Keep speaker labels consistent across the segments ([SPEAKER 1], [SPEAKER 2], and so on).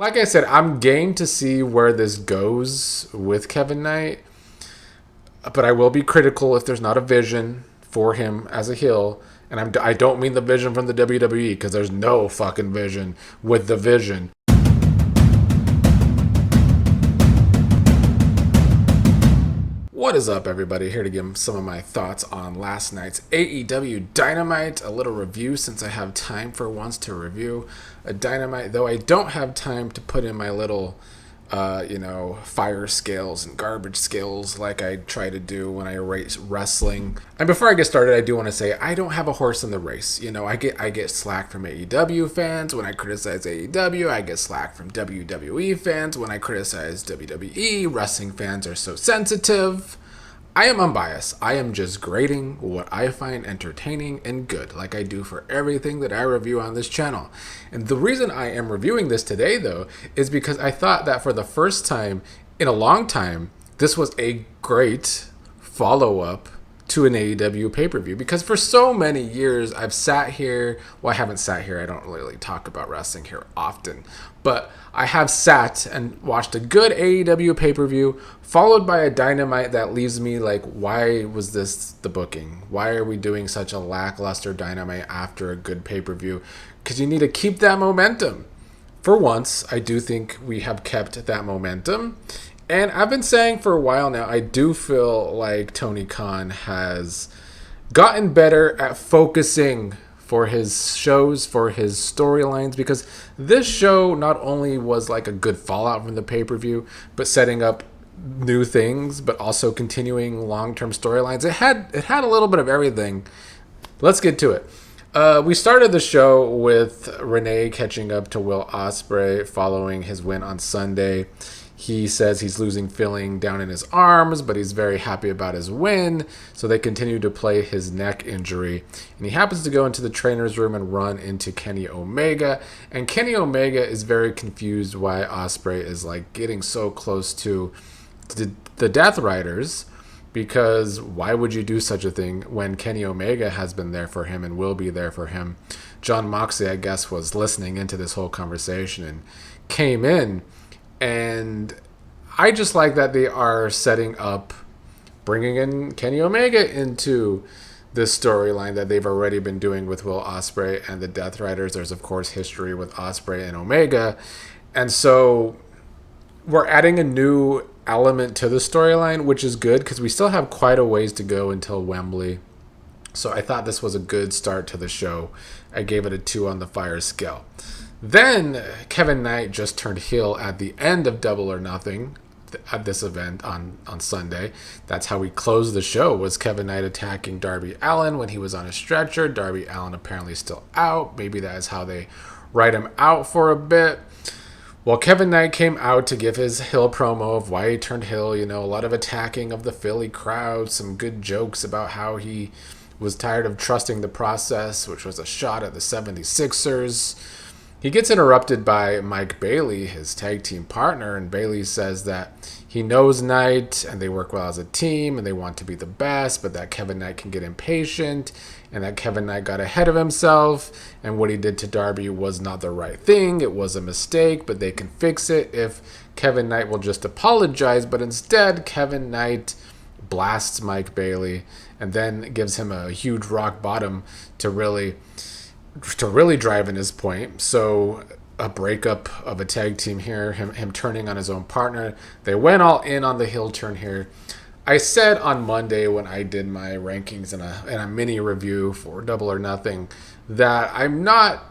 [SPEAKER 1] Like I said, I'm game to see where this goes with Kevin Knight, but I will be critical if there's not a vision for him as a heel. And I don't mean the vision from the WWE, because there's no fucking vision with the vision. What is up, everybody? Here to give some of my thoughts on last night's AEW Dynamite. A little review, since I have time for once to review a Dynamite, though I don't have time to put in my little, fire scales and garbage scales like I try to do when I rate wrestling. And before I get started, I do want to say I don't have a horse in the race. I get slack from AEW fans when I criticize AEW. I get slack from WWE fans when I criticize WWE. Wrestling fans are so sensitive. I am unbiased. I am just grading what I find entertaining and good, like I do for everything that I review on this channel. And the reason I am reviewing this today, though, is because I thought that for the first time in a long time, this was a great follow-up to an AEW pay-per-view. Because for so many years, I've sat here, well, I haven't sat here, I don't really talk about wrestling here often, but I have sat and watched a good AEW pay-per-view, followed by a Dynamite that leaves me like, why was this the booking? Why are we doing such a lackluster Dynamite after a good pay-per-view? Because you need to keep that momentum. For once, I do think we have kept that momentum. And I've been saying for a while now, I do feel like Tony Khan has gotten better at focusing for his shows, for his storylines, because this show not only was like a good fallout from the pay-per-view, but setting up new things, but also continuing long-term storylines. It had a little bit of everything. Let's get to it. We started the show with Renee catching up to Will Ospreay following his win on Sunday. He says he's losing feeling down in his arms, but he's very happy about his win. So they continue to play his neck injury. And he happens to go into the trainer's room and run into Kenny Omega. And Kenny Omega is very confused why Ospreay is like getting so close to the Death Riders. Because why would you do such a thing when Kenny Omega has been there for him and will be there for him? John Moxley, I guess, was listening into this whole conversation and came in. And I just like that they are setting up, bringing in Kenny Omega into this storyline that they've already been doing with Will Ospreay and the Death Riders. There's, of course, history with Ospreay and Omega. And so we're adding a new element to the storyline, which is good because we still have quite a ways to go until Wembley. So I thought this was a good start to the show. I gave it a 2 on the fire scale. Then Kevin Knight just turned heel at the end of Double or Nothing at this event on Sunday. That's how we closed the show, was Kevin Knight attacking Darby Allin when he was on a stretcher. Darby Allin apparently still out. Maybe that is how they write him out for a bit. Well, Kevin Knight came out to give his heel promo of why he turned heel. A lot of attacking of the Philly crowd, some good jokes about how he was tired of trusting the process, which was a shot at the 76ers. He gets interrupted by Mike Bailey, his tag team partner, and Bailey says that he knows Knight and they work well as a team and they want to be the best, but that Kevin Knight can get impatient and that Kevin Knight got ahead of himself and what he did to Darby was not the right thing. It was a mistake, but they can fix it if Kevin Knight will just apologize. But instead, Kevin Knight blasts Mike Bailey and then gives him a huge rock bottom to really drive in his point. So a breakup of a tag team here, him turning on his own partner. They went all in on the heel turn here. I said on Monday when I did my rankings in a mini review for Double or Nothing that I'm not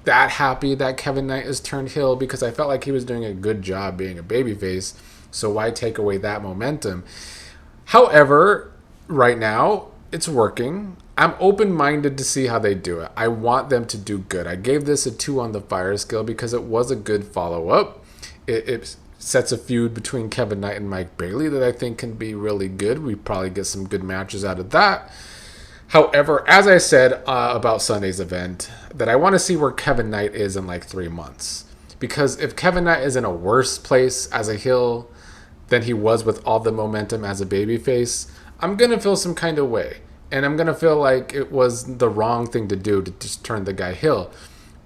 [SPEAKER 1] that happy that Kevin Knight is turned heel because I felt like he was doing a good job being a babyface. So why take away that momentum? However, right now, it's working. I'm open-minded to see how they do it. I want them to do good. I gave this a 2 on the fire scale because it was a good follow-up. It sets a feud between Kevin Knight and Mike Bailey that I think can be really good. We probably get some good matches out of that. However, as I said about Sunday's event, that I want to see where Kevin Knight is in like 3 months. Because if Kevin Knight is in a worse place as a heel than he was with all the momentum as a babyface, I'm going to feel some kind of way. And I'm going to feel like it was the wrong thing to do to just turn the guy heel.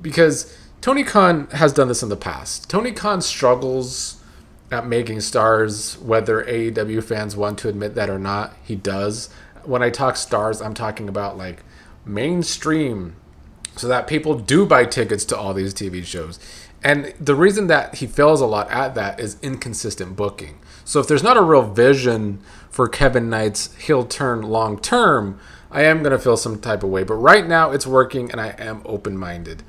[SPEAKER 1] Because Tony Khan has done this in the past. Tony Khan struggles at making stars, whether AEW fans want to admit that or not. He does. When I talk stars, I'm talking about like mainstream, so that people do buy tickets to all these TV shows. And the reason that he fails a lot at that is inconsistent booking. So if there's not a real vision for Kevin Knight's heel turn long term, I am going to feel some type of way. But right now it's working and I am open-minded.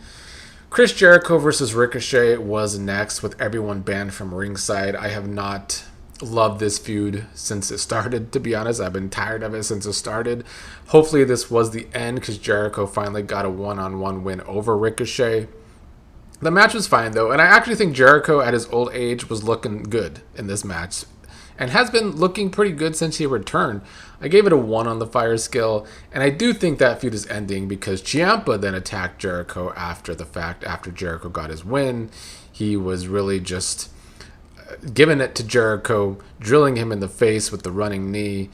[SPEAKER 1] Chris Jericho versus Ricochet was next, with everyone banned from ringside. I have not loved this feud since it started, to be honest. I've been tired of it since it started. Hopefully this was the end, because Jericho finally got a one-on-one win over Ricochet. The match was fine, though, and I actually think Jericho at his old age was looking good in this match, and has been looking pretty good since he returned. I gave it a 1 on the fire scale, and I do think that feud is ending because Ciampa then attacked Jericho after the fact, after Jericho got his win. He was really just giving it to Jericho, drilling him in the face with the running knee.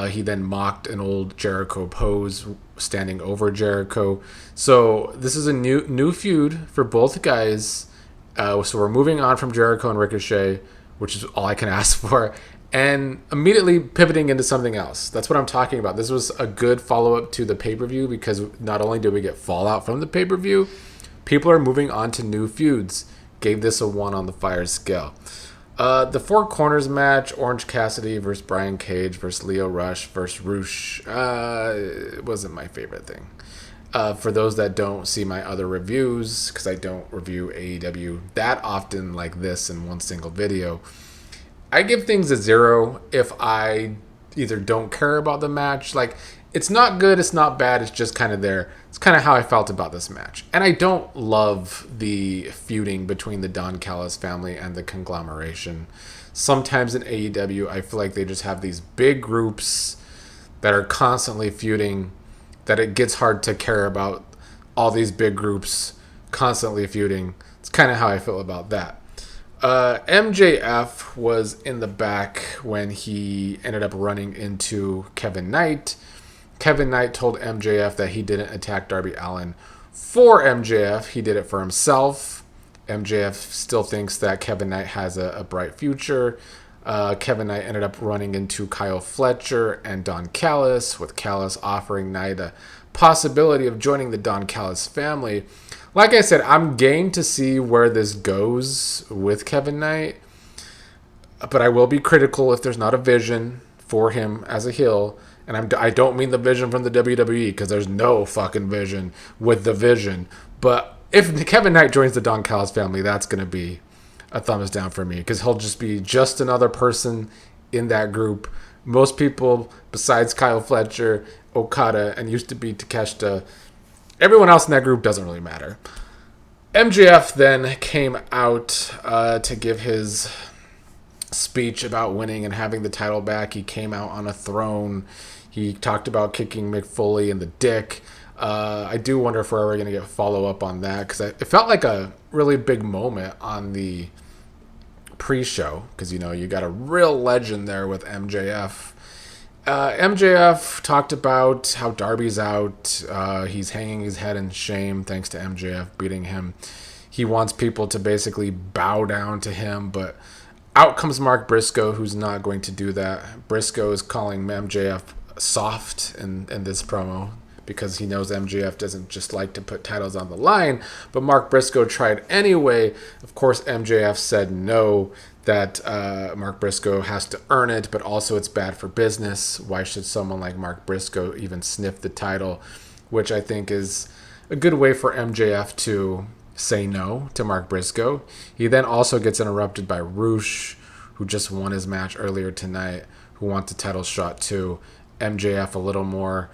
[SPEAKER 1] He then mocked an old Jericho pose, standing over Jericho. So this is a new feud for both guys. So we're moving on from Jericho and Ricochet, which is all I can ask for, and immediately pivoting into something else. That's what I'm talking about. This was a good follow-up to the pay-per-view, because not only did we get fallout from the pay-per-view, people are moving on to new feuds. Gave this a 1 on the fire scale. The Four Corners match, Orange Cassidy versus Brian Cage versus Lio Rush versus Roosh, it wasn't my favorite thing. For those that don't see my other reviews, because I don't review AEW that often like this in one single video, I give things a 0 if I either don't care about the match. Like, it's not good, it's not bad, it's just kind of there. It's kind of how I felt about this match. And I don't love the feuding between the Don Callis family and the conglomeration. Sometimes in AEW, I feel like they just have these big groups that are constantly feuding, that it gets hard to care about all these big groups constantly feuding. It's kind of how I feel about that. MJF was in the back when he ended up running into Kevin Knight. Kevin Knight told MJF that he didn't attack Darby Allin for MJF. He did it for himself. MJF still thinks that Kevin Knight has a bright future. Kevin Knight ended up running into Kyle Fletcher and Don Callis, with Callis offering Knight a possibility of joining the Don Callis family. Like I said, I'm game to see where this goes with Kevin Knight, but I will be critical if there's not a vision for him as a heel. And I don't mean the vision from the WWE, because there's no fucking vision with the vision. But if Kevin Knight joins the Don Callis family, that's going to be a thumbs down for me, because he'll just be just another person in that group. Most people, besides Kyle Fletcher, Okada, and used to be Takeshita, everyone else in that group doesn't really matter. MJF then came out to give his speech about winning and having the title back. He came out on a throne. He talked about kicking Mick Foley in the dick. I do wonder if we're ever going to get follow-up on that, because it felt like a really big moment on the pre-show, because, you know, you got a real legend there with MJF. MJF talked about how Darby's out. He's hanging his head in shame thanks to MJF beating him. He wants people to basically bow down to him, but out comes Mark Briscoe, who's not going to do that. Briscoe is calling MJF soft in this promo, because he knows MJF doesn't just like to put titles on the line, but Mark Briscoe tried anyway. Of course, MJF said no, that Mark Briscoe has to earn it, but also it's bad for business. Why should someone like Mark Briscoe even sniff the title? Which I think is a good way for MJF to say no to Mark Briscoe. He then also gets interrupted by Roosh, who just won his match earlier tonight, who wants a title shot too. MJF a little more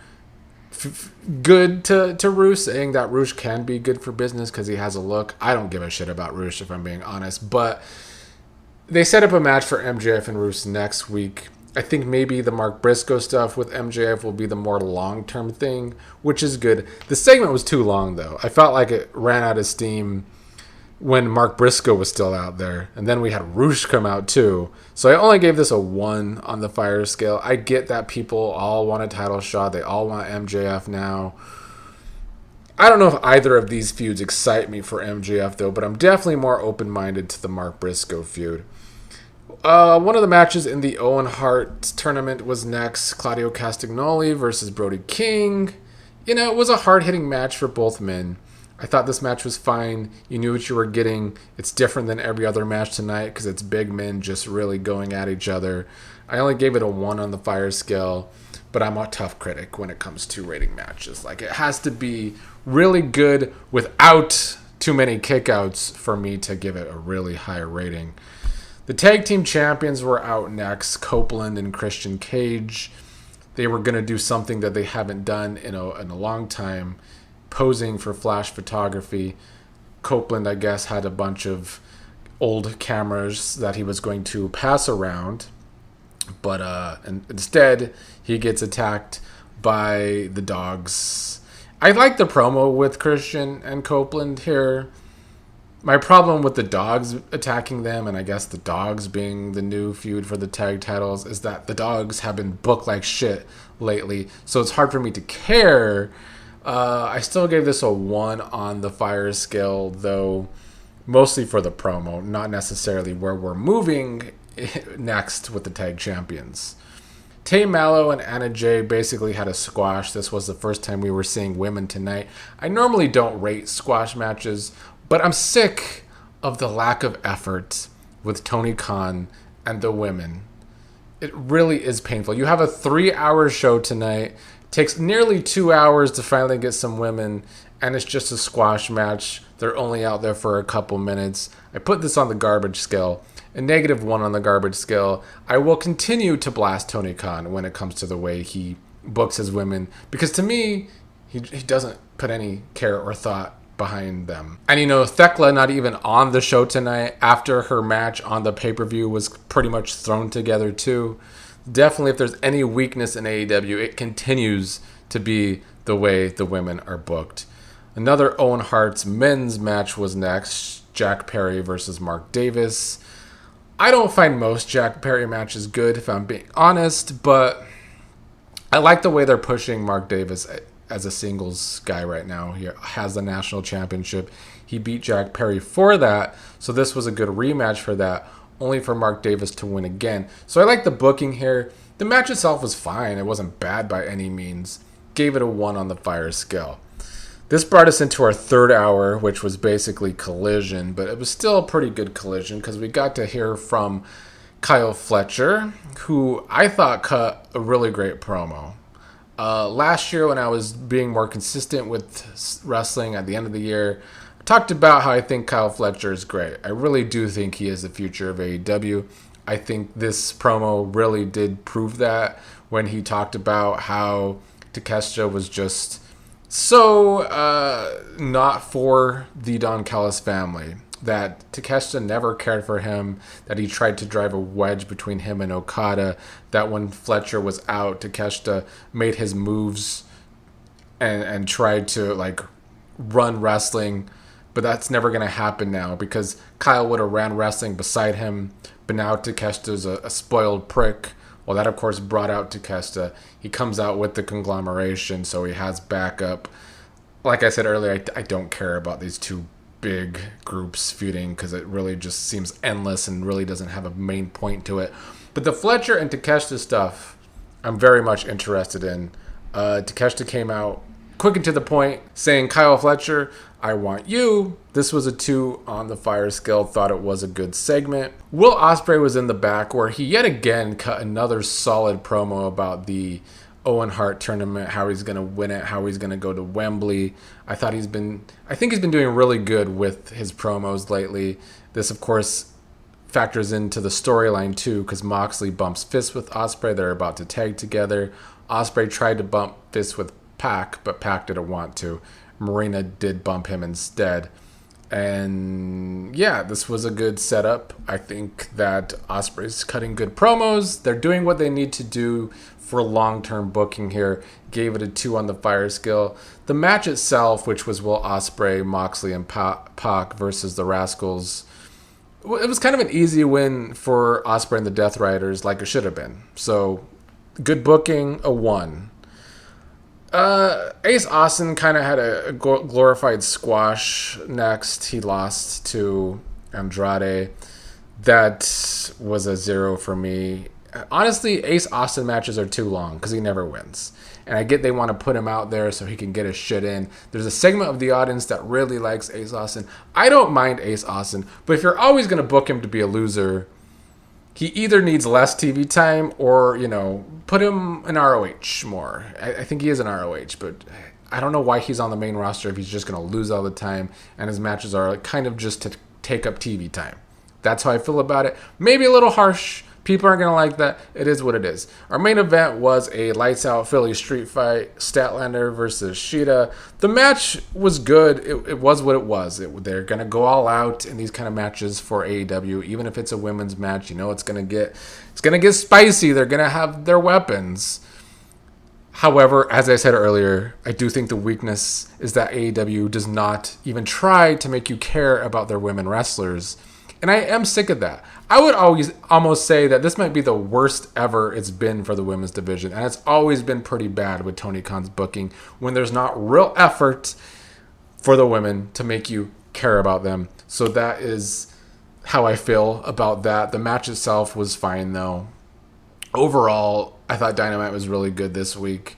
[SPEAKER 1] good to Roosh, saying that Roosh can be good for business because he has a look. I don't give a shit about Roosh, if I'm being honest, but they set up a match for MJF and Roosh next week. I think maybe the Mark Briscoe stuff with MJF will be the more long-term thing, which is good. The segment was too long, though. I felt like it ran out of steam when Mark Briscoe was still out there. And then we had Roosh come out, too. So I only gave this a 1 on the fire scale. I get that people all want a title shot. They all want MJF now. I don't know if either of these feuds excite me for MJF, though, but I'm definitely more open-minded to the Mark Briscoe feud. One of the matches in the Owen Hart tournament was next. Claudio Castagnoli versus Brody King. It was a hard-hitting match for both men. I thought this match was fine. You knew what you were getting. It's different than every other match tonight because it's big men just really going at each other. I only gave it a 1 on the fire scale, but I'm a tough critic when it comes to rating matches. Like, it has to be really good without too many kickouts for me to give it a really high rating. The tag team champions were out next, Copeland and Christian Cage. They were going to do something that they haven't done in a long time, posing for flash photography. Copeland, I guess, had a bunch of old cameras that he was going to pass around, but instead he gets attacked by the dogs. I like the promo with Christian and Copeland here. My problem with the dogs attacking them, and I guess the dogs being the new feud for the tag titles, is that the dogs have been booked like shit lately, so it's hard for me to care. I still gave this a 1 on the fire scale, though, mostly for the promo, not necessarily where we're moving next with the tag champions. Tay Mallow and Anna Jay basically had a squash. This was the first time we were seeing women tonight. I normally don't rate squash matches, but I'm sick of the lack of effort with Tony Khan and the women. It really is painful. You have a 3-hour show tonight. Takes nearly 2 hours to finally get some women, and it's just a squash match. They're only out there for a couple minutes. I put this on the garbage scale, a -1 on the garbage scale. I will continue to blast Tony Khan when it comes to the way he books his women, because to me, he doesn't put any care or thought behind them. And Thekla not even on the show tonight after her match on the pay-per-view was pretty much thrown together too. Definitely, if there's any weakness in AEW, it continues to be the way the women are booked. Another Owen Hart's men's match was next. Jack Perry versus Mark Davis. I don't find most Jack Perry matches good, if I'm being honest, but I like the way they're pushing Mark Davis as a singles guy right now. He has the national championship. He beat Jack Perry for that, so this was a good rematch for that, only for Mark Davis to win again. So I like the booking here. The match itself was fine. It wasn't bad by any means. Gave it a 1 on the fire scale. This brought us into our third hour, which was basically Collision, but it was still a pretty good Collision because we got to hear from Kyle Fletcher, who I thought cut a really great promo. Last year, when I was being more consistent with wrestling at the end of the year, I talked about how I think Kyle Fletcher is great. I really do think he is the future of AEW. I think this promo really did prove that when he talked about how Takeshita was just so not for the Don Callis family, that Takeshita never cared for him, that he tried to drive a wedge between him and Okada, that when Fletcher was out, Takeshita made his moves and tried to run wrestling, but that's never going to happen now because Kyle would have ran wrestling beside him, but now Takeshita's a spoiled prick. Well, that, of course, brought out Takeshita. He comes out with the conglomeration, so he has backup. Like I said earlier, I don't care about these two big groups feuding because it really just seems endless and really doesn't have a main point to it. But the Fletcher and Takeshita stuff, I'm very much interested in. Takeshita came out quick and to the point, saying, Kyle Fletcher, I want you. This was a 2 on the fire scale. Thought it was a good segment. Will Ospreay was in the back where he yet again cut another solid promo about the Owen Hart tournament, how he's going to win it, how he's going to go to Wembley. I think he's been doing really good with his promos lately. This, of course, factors into the storyline too, because Moxley bumps fists with Ospreay. They're about to tag together. Ospreay tried to bump fists with Pac, but Pac didn't want to. Marina did bump him instead. And yeah, this was a good setup. I think that Ospreay's cutting good promos. They're doing what they need to do for long-term booking here. Gave it a 2 on the fire scale. The match itself, which was Will Ospreay, Moxley, and Pac versus the Rascals, it was kind of an easy win for Ospreay and the Death Riders, like it should have been. So, good booking, a 1. Ace Austin kind of had a glorified squash next. He lost to Andrade. That was a 0 for me. Honestly, Ace Austin matches are too long because he never wins. And I get they want to put him out there so he can get his shit in. There's a segment of the audience that really likes Ace Austin. I don't mind Ace Austin, but if you're always going to book him to be a loser, he either needs less TV time or, put him in ROH more. I think he is in ROH, but I don't know why he's on the main roster if he's just going to lose all the time and his matches are kind of just to take up TV time. That's how I feel about it. Maybe a little harsh. People aren't going to like that. It is what it is. Our main event was a lights out Philly street fight. Statlander versus Shida. The match was good. It was what it was. They're going to go all out in these kind of matches for AEW. Even if it's a women's match, it's going to get spicy. They're going to have their weapons. However, as I said earlier, I do think the weakness is that AEW does not even try to make you care about their women wrestlers. And I am sick of that. I would always almost say that this might be the worst ever it's been for the women's division. And it's always been pretty bad with Tony Khan's booking when there's not real effort for the women to make you care about them. So that is how I feel about that. The match itself was fine, though. Overall, I thought Dynamite was really good this week.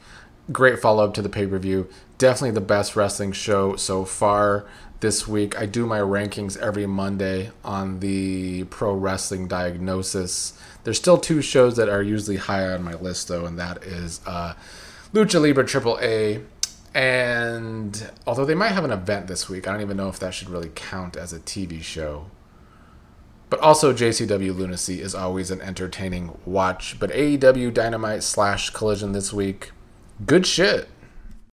[SPEAKER 1] Great follow-up to the pay-per-view. Definitely the best wrestling show so far this week. I do my rankings every Monday on the Pro Wrestling Diagnosis. There's still 2 shows that are usually high on my list, though, and that is Lucha Libre AAA. And although they might have an event this week, I don't even know if that should really count as a TV show. But also JCW Lunacy is always an entertaining watch. But AEW Dynamite / Collision this week, good shit.